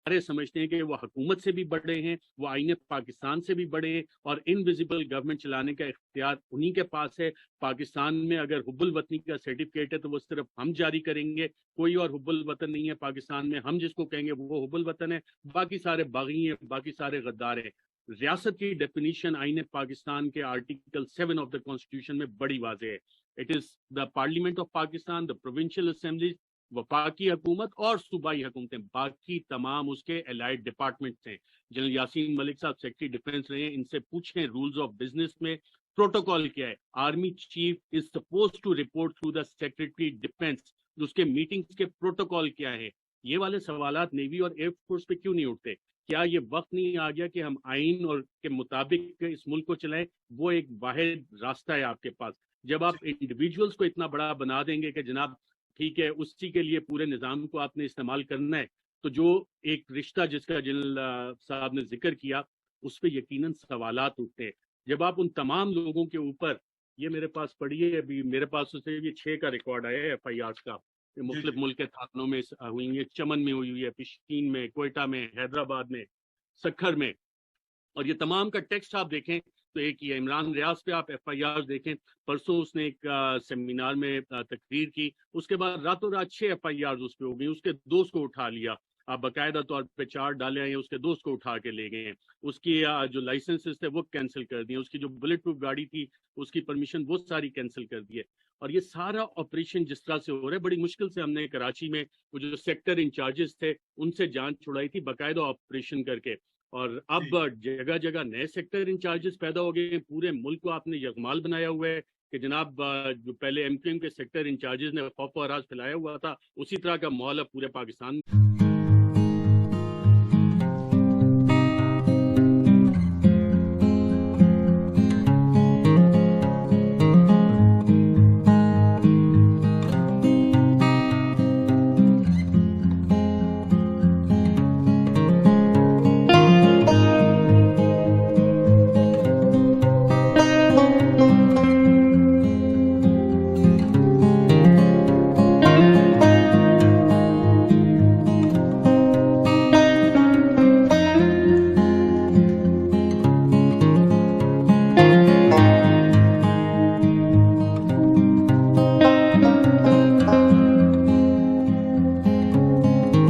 سارے سمجھتے ہیں کہ وہ حکومت سے بھی بڑے ہیں، وہ آئین پاکستان سے بھی بڑے ہیں، اور انویزیبل گورنمنٹ چلانے کا اختیار انہی کے پاس ہے۔ پاکستان میں اگر حب الوطنی کا سرٹیفکیٹ ہے تو وہ صرف ہم جاری کریں گے، کوئی اور حب الوطن نہیں ہے پاکستان میں، ہم جس کو کہیں گے وہ حب الوطن ہے، باقی سارے باغی ہیں، باقی سارے غدار ہیں۔ ریاست کی ڈیفینیشن آئین پاکستان کے آرٹیکل 7 آف دا کانسٹیٹیوشن میں بڑی واضح ہے۔ It is the parliament of Pakistan, the provincial assemblies, وفاقی حکومت اور صوبائی حکومتیں، باقی تمام اس کے الائڈ ڈپارٹمنٹس ہیں۔ جنرل یاسین ملک صاحب سیکرٹری ڈیفنس رہے ہیں، ان سے پوچھیں رولز آف بزنس میں پروٹوکول کیا ہے۔ Army chief is supposed to report through the secretary defence, اس کے میٹنگز کے پروٹوکول کیا ہے۔ یہ والے سوالات نیوی اور ایئر فورس پہ کیوں نہیں اٹھتے؟ کیا یہ وقت نہیں آ گیا کہ ہم آئین اور کے مطابق اس ملک کو چلائیں؟ وہ ایک واحد راستہ ہے آپ کے پاس۔ جب آپ انڈیویجولز کو اتنا بڑا بنا دیں گے کہ جناب ٹھیک ہے اسی کے لیے پورے نظام کو آپ نے استعمال کرنا ہے، تو جو ایک رشتہ جس کا جنرل صاحب نے ذکر کیا اس پہ یقیناً سوالات اٹھتے ہیں۔ جب آپ ان تمام لوگوں کے اوپر، یہ میرے پاس پڑھی ہے ابھی، میرے پاس سے یہ 6 کا ریکارڈ آیا ہے ایف آئی آر کا، مختلف ملک کے تھانوں میں ہوئی ہیں، چمن میں ہوئی ہے، پشکین میں، کوئٹہ میں، حیدرآباد میں، سکھر میں، اور یہ تمام کا ٹیکسٹ آپ دیکھیں تو ایک ہی ہے۔ عمران ریاض پہ آپ ایف آئی آر دیکھیں، پرسوں اس نے ایک سیمینار میں تقریر کی، اس کے بعد راتوں رات 6 ایف آئی آر اس پہ ہو گئی، اس کے دوست کو اٹھا لیا، آپ باقاعدہ طور پہ 4 ڈالے ہیں، اس کے دوست کو اٹھا کے لے گئے ہیں، اس کی جو لائسنسز تھے وہ کینسل کر دیے، اس کی جو بلٹ پروف گاڑی تھی اس کی پرمیشن وہ ساری کینسل کر دی ہے۔ اور یہ سارا آپریشن جس طرح سے ہو رہا ہے، بڑی مشکل سے ہم نے کراچی میں وہ جو سیکٹر انچارجز تھے ان سے جان چھڑائی تھی باقاعدہ آپریشن کر کے، اور اب جگہ جگہ نئے سیکٹر انچارجز پیدا ہو گئے ہیں، پورے ملک کو آپ نے یغمال بنایا ہوا ہے کہ جناب جو پہلے ایم کیو ایم کے سیکٹر انچارجز نے خوف و ہراس پھیلایا ہوا تھا، اسی طرح کا ماحول اب پورے پاکستان میں